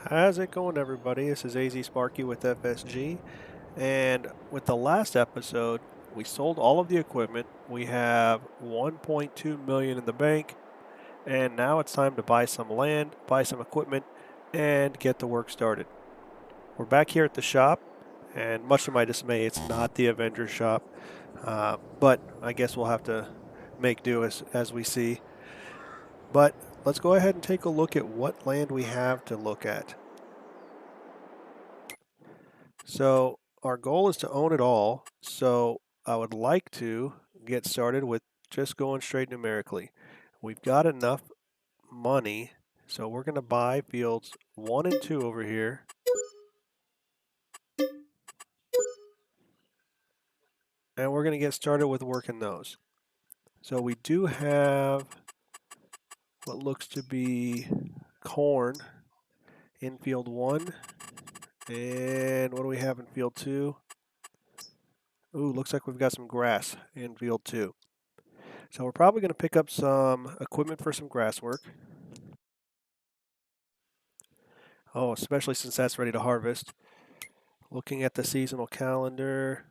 How's it going, everybody? This is AZ Sparky with FSG, and with the last episode, we sold all of the equipment. We have 1.2 million in the bank, and now it's time to buy some land, buy some equipment, and get the work started. We're back here at the shop, and much to my dismay, it's not the Avengers shop, but I guess we'll have to make do as we see. But let's go ahead and take a look at what land we have to look at. So our goal is to own it all. So I would like to get started with just going straight numerically. We've got enough money, so we're going to buy fields 1 and 2 over here. And we're going to get started with working those. So we do have what looks to be corn in field 1. And what do we have in field 2? Ooh, looks like we've got some grass in field 2. So we're probably going to pick up some equipment for some grass work. Oh, especially since that's ready to harvest. Looking at the seasonal calendar,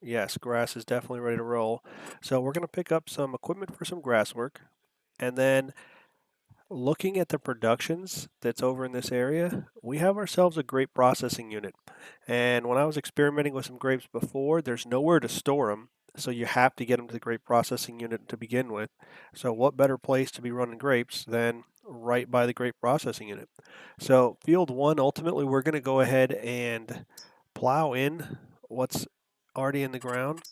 yes, grass is definitely ready to roll. So we're going to pick up some equipment for some grass work. And then looking at the productions that's over in this area, we have ourselves a grape processing unit. And when I was experimenting with some grapes before, there's nowhere to store them. So you have to get them to the grape processing unit to begin with. So what better place to be running grapes than right by the grape processing unit? So field 1, ultimately we're going to go ahead and plow in what's already in the ground.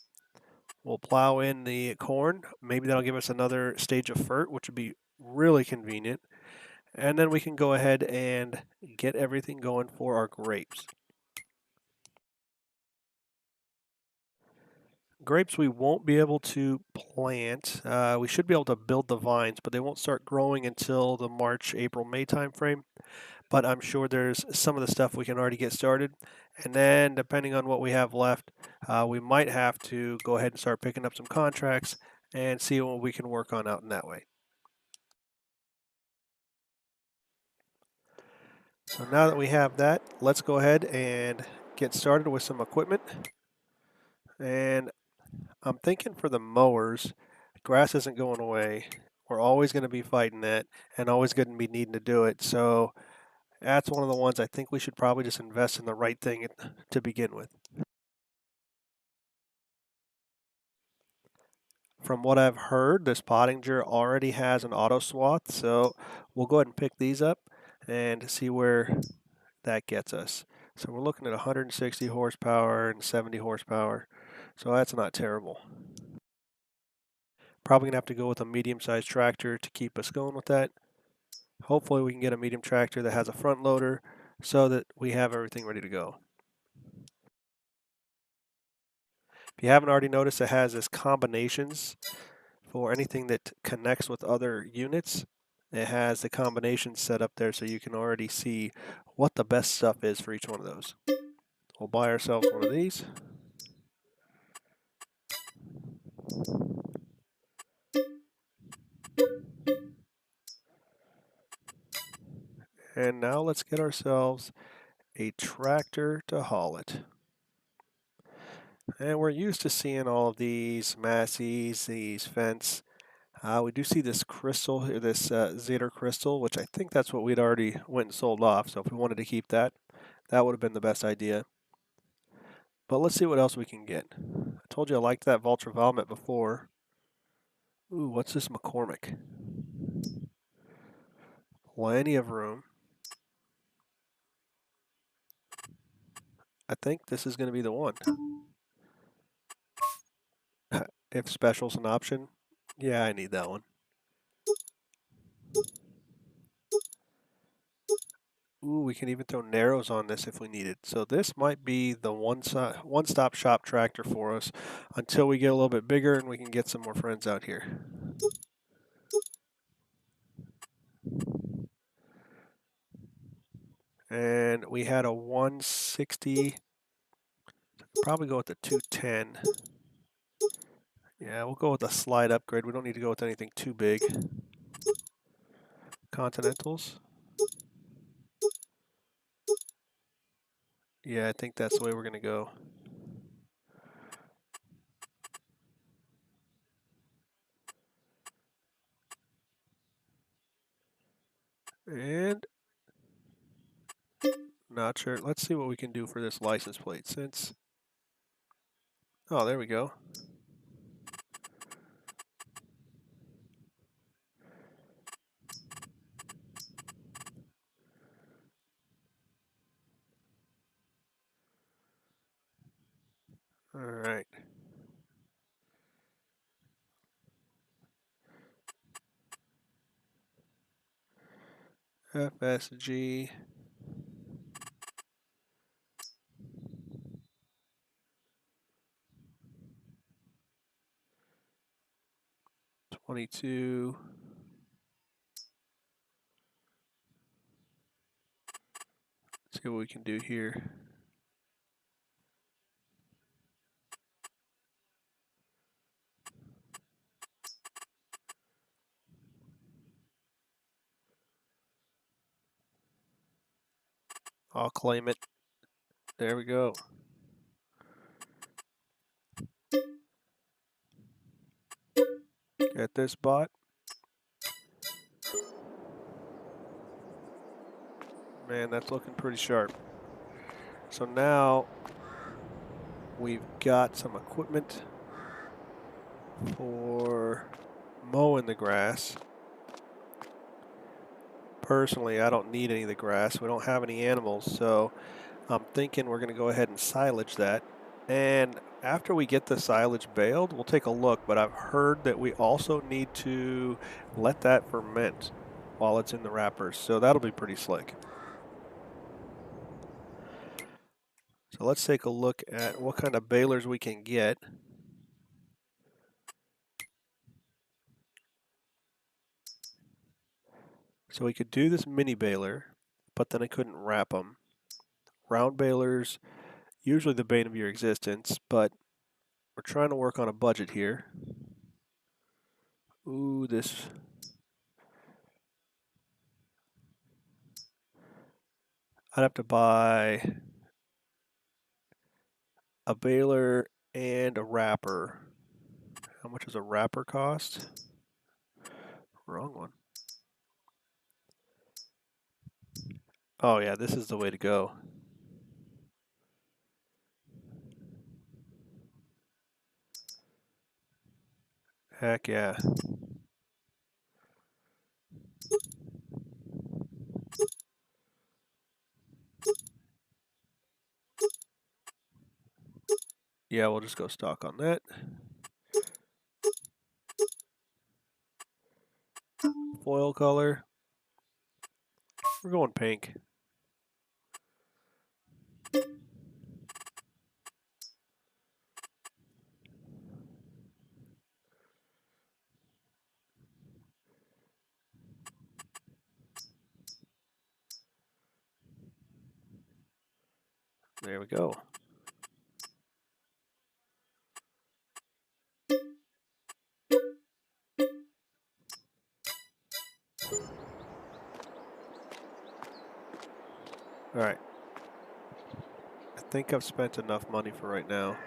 We'll plow in the corn. Maybe that'll give us another stage of fert, which would be really convenient. And then we can go ahead and get everything going for our grapes. Grapes we won't be able to plant. We should be able to build the vines, but they won't start growing until the March, April, May timeframe. But I'm sure there's some of the stuff we can already get started. And then depending on what we have left, we might have to go ahead and start picking up some contracts and see what we can work on out in that way. So now that we have that, let's go ahead and get started with some equipment. And I'm thinking for the mowers, grass isn't going away. We're always going to be fighting that and always going to be needing to do it. So that's one of the ones I think we should probably just invest in the right thing to begin with. From what I've heard, this Pottinger already has an auto swath, so we'll go ahead and pick these up and see where that gets us. So we're looking at 160 horsepower and 70 horsepower, so that's not terrible. Probably going to have to go with a medium-sized tractor to keep us going with that. Hopefully we can get a medium tractor that has a front loader so that we have everything ready to go. If you haven't already noticed, it has this combinations for anything that connects with other units. It has the combinations set up there so you can already see what the best stuff is for each one of those. We'll buy ourselves one of these. And now let's get ourselves a tractor to haul it. And we're used to seeing all of these Massey's, these Fence. We do see this crystal, this Zeder crystal, which I think that's what we'd already went and sold off. So if we wanted to keep that, that would have been the best idea. But let's see what else we can get. I told you I liked that Vulture Vomit before. Ooh, what's this McCormick? Plenty of room. I think this is going to be the one. If special's an option, yeah, I need that one. Ooh, we can even throw narrows on this if we need it. So this might be the one-stop shop tractor for us until we get a little bit bigger and we can get some more friends out here. And we had a 160. Probably go with the 210. Yeah, we'll go with a slide upgrade. We don't need to go with anything too big. Continentals. Yeah, I think that's the way we're going to go. And not sure. Let's see what we can do for this license plate since. Oh, there we go. All right. FSG. '22. See what we can do here. I'll claim it. There we go. Get this bot. Man, that's looking pretty sharp. So now we've got some equipment for mowing the grass. Personally, I don't need any of the grass. We don't have any animals, so I'm thinking we're going to go ahead and silage that. And after we get the silage baled, we'll take a look, but I've heard that we also need to let that ferment while it's in the wrappers, so that'll be pretty slick. So let's take a look at what kind of balers we can get. So we could do this mini baler, but then I couldn't wrap them. Round balers, usually the bane of your existence, but we're trying to work on a budget here. Ooh, this. I'd have to buy a baler and a wrapper. How much does a wrapper cost? Wrong one. Oh yeah, this is the way to go. Heck yeah. Yeah, we'll just go stock on that. Foil color. We're going pink. There we go. All right. I think I've spent enough money for right now.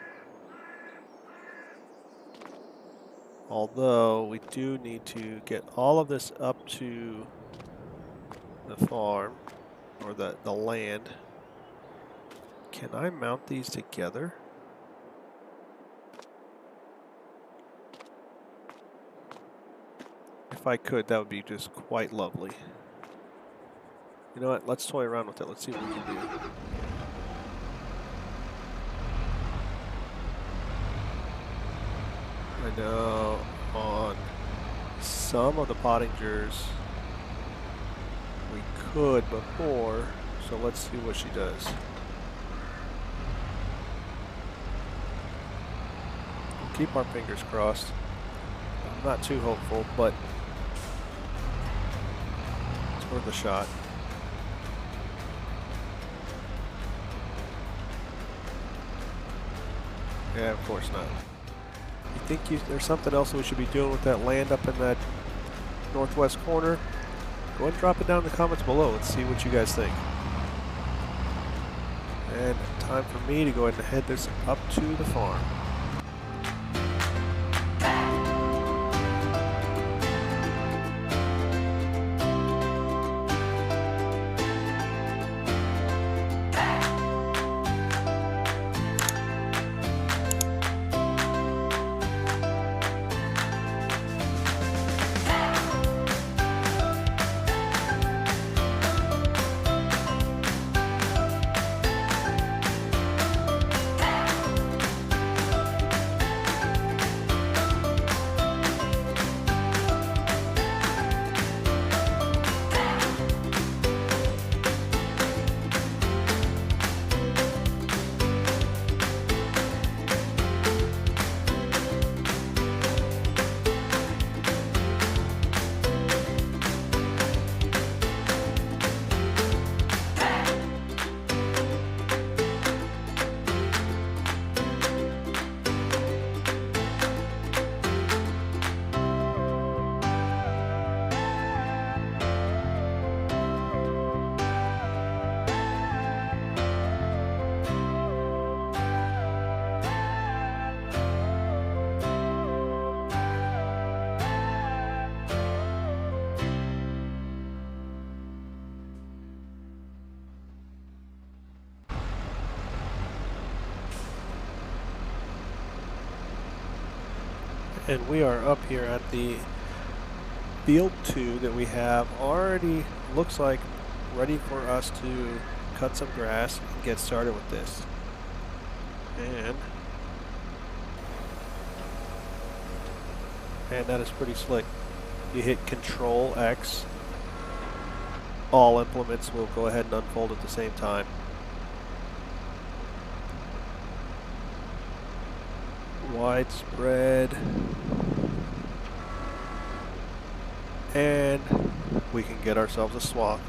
Although we do need to get all of this up to the farm or the land. Can I mount these together? If I could, that would be just quite lovely. You know what? Let's toy around with it. Let's see what we can do. I know on some of the pottingers we could before, so let's see what she does. We'll keep our fingers crossed. I'm not too hopeful, but it's worth a shot. Yeah, of course not. You think there's something else we should be doing with that land up in that northwest corner? Go ahead and drop it down in the comments below. Let's see what you guys think. And time for me to go ahead and head this up to the farm. And we are up here at the field 2 that we have already, looks like, ready for us to cut some grass and get started with this. And that is pretty slick. You hit Control X, all implements will go ahead and unfold at the same time. Widespread, and we can get ourselves a swath.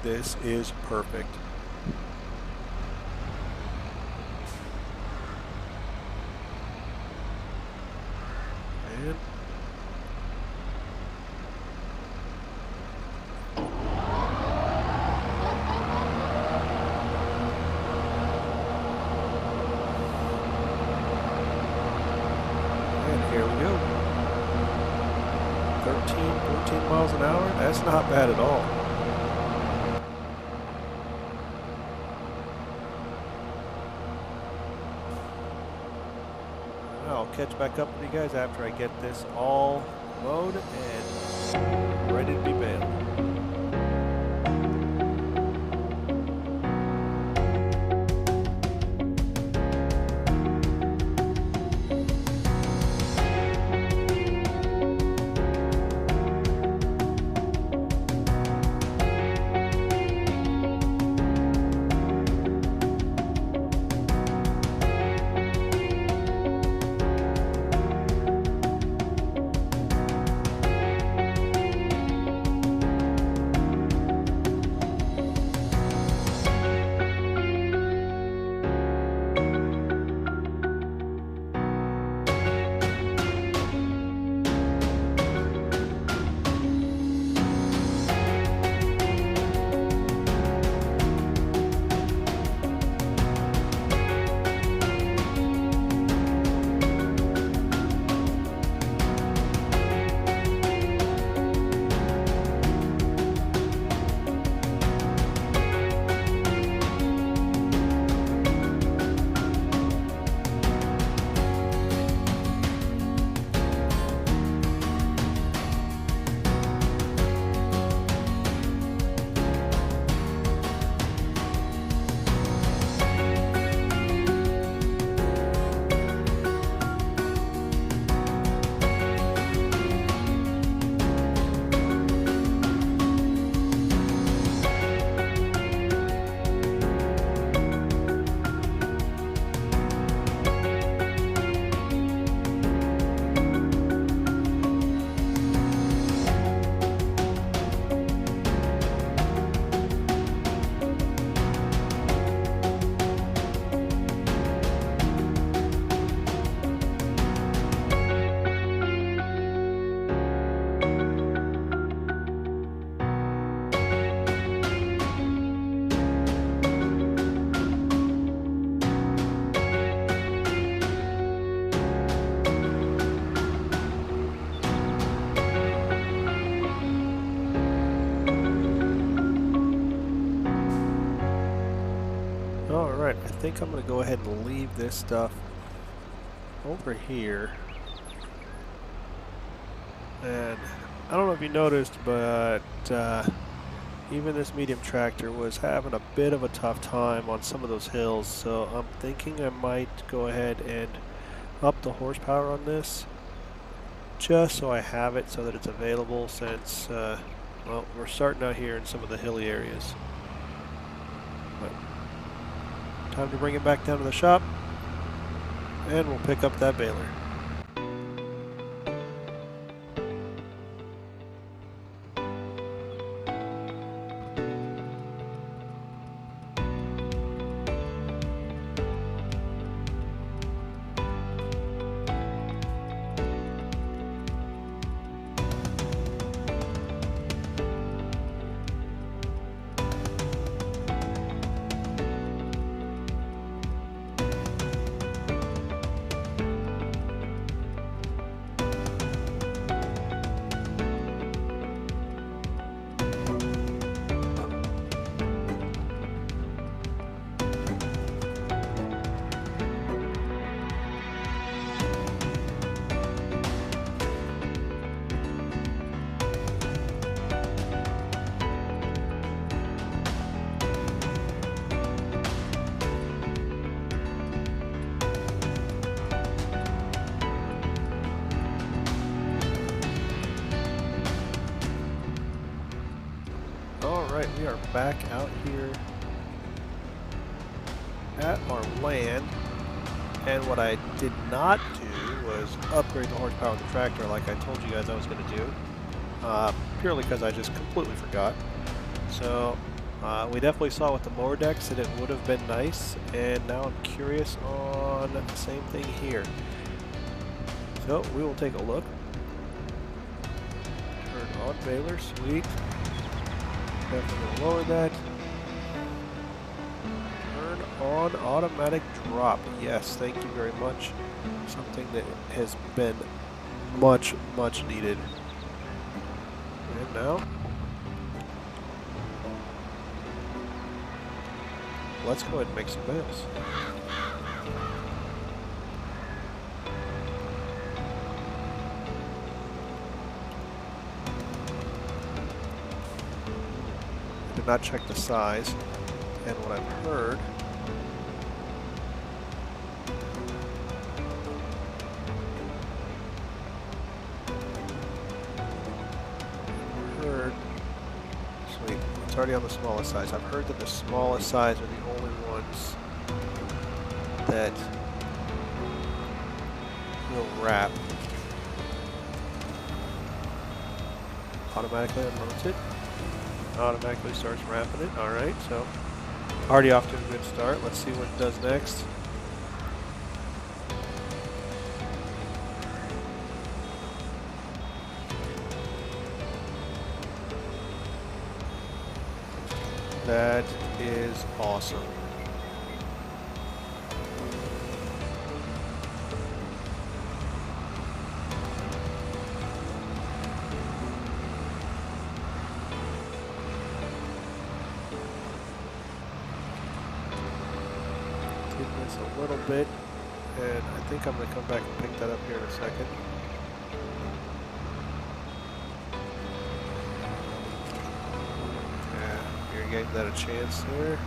This is perfect. And here we go. 14 miles an hour. That's not bad at all. I'll catch back up with you guys after I get this all mowed and ready to be baled. Alright, I think I'm going to go ahead and leave this stuff over here. And I don't know if you noticed, but even this medium tractor was having a bit of a tough time on some of those hills, so I'm thinking I might go ahead and up the horsepower on this, just so I have it so that it's available, since, well, we're starting out here in some of the hilly areas. But time to bring it back down to the shop, and we'll pick up that baler. Alright, we are back out here at our land, and what I did not do was upgrade the horsepower of the tractor like I told you guys I was going to do, purely because I just completely forgot. So we definitely saw with the mower decks that it would have been nice, and now I'm curious on the same thing here. So we will take a look. Turn on baler, sweet. Definitely going to lower that. Turn on automatic drop. Yes, thank you very much. Something that has been much needed. And now, let's go ahead and make some bales. Did not check the size, and what I've heard sweet, it's already on the smallest size. I've heard that the smallest size are the only ones that will wrap. Automatically unloads it. Automatically starts wrapping it. Alright, so already off to a good start. Let's see what it does next. That is awesome. A little bit, and I think I'm going to come back and pick that up here in a second. Yeah, you're getting that a chance there.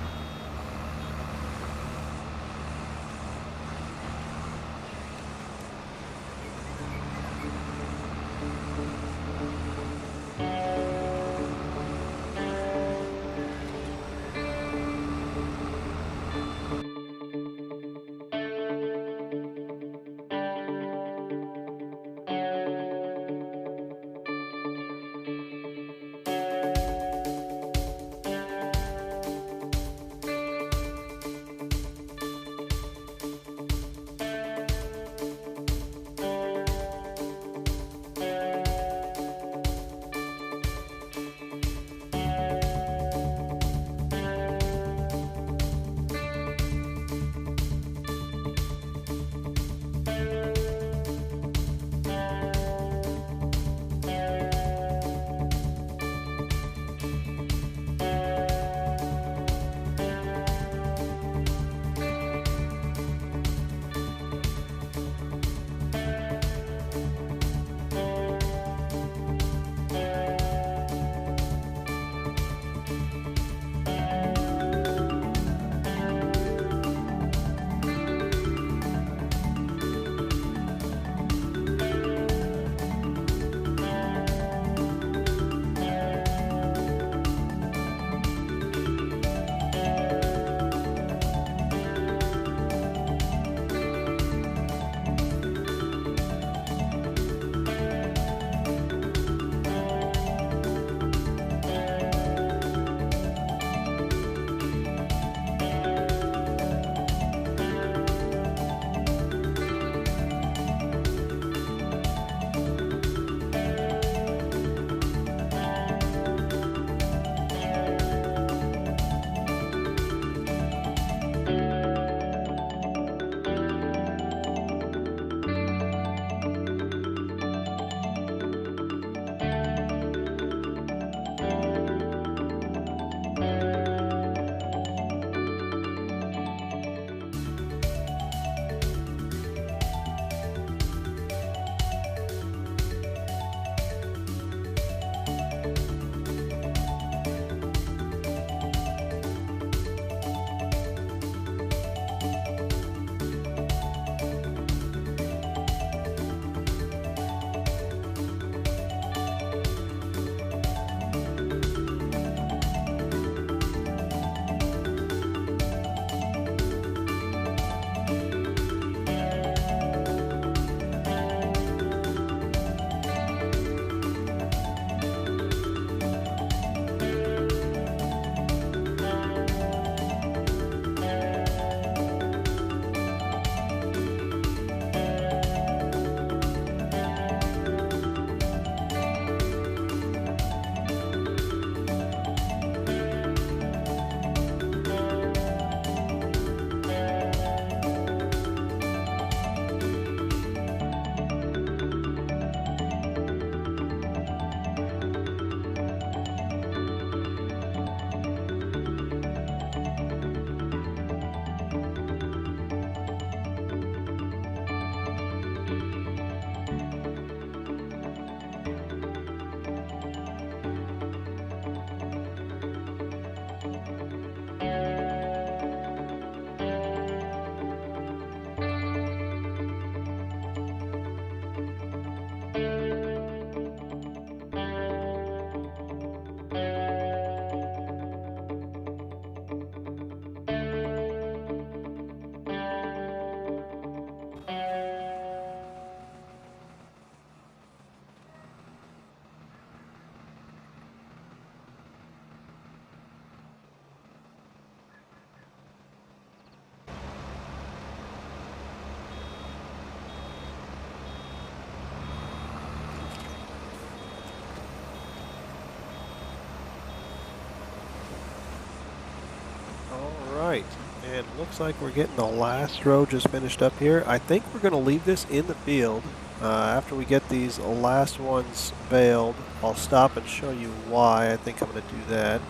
All right, and looks like we're getting the last row just finished up here. I think we're going to leave this in the field. After we get these last ones baled, I'll stop and show you why I think I'm going to do that.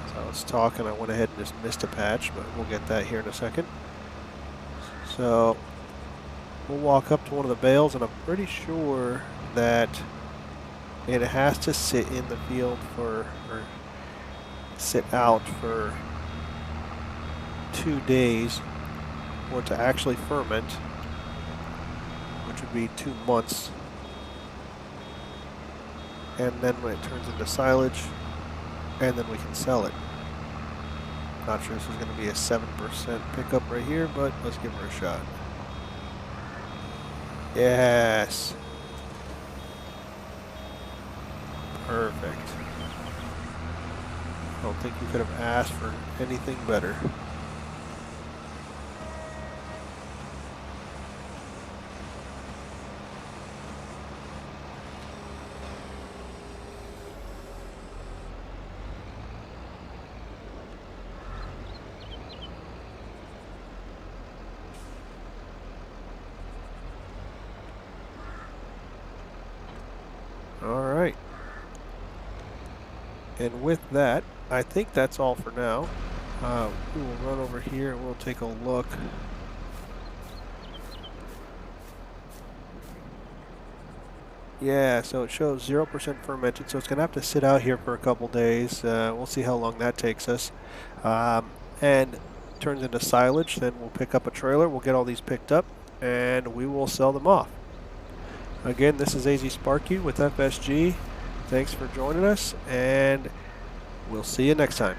As I was talking, I went ahead and just missed a patch, but we'll get that here in a second. So we'll walk up to one of the bales, and I'm pretty sure that it has to sit in the field for, or sit out for 2 days for it to actually ferment, which would be 2 months. And then when it turns into silage, and then we can sell it. Not sure this is going to be a 7% pickup right here, but let's give her a shot. Yes. Perfect. I don't think you could have asked for anything better. All right. And with that, I think that's all for now. We will run over here and we'll take a look. Yeah, so it shows 0% fermented, so it's going to have to sit out here for a couple days. We'll see how long that takes us. And turns into silage, then we'll pick up a trailer, we'll get all these picked up, and we will sell them off. Again, this is AZ Sparky with FSG. Thanks for joining us, and we'll see you next time.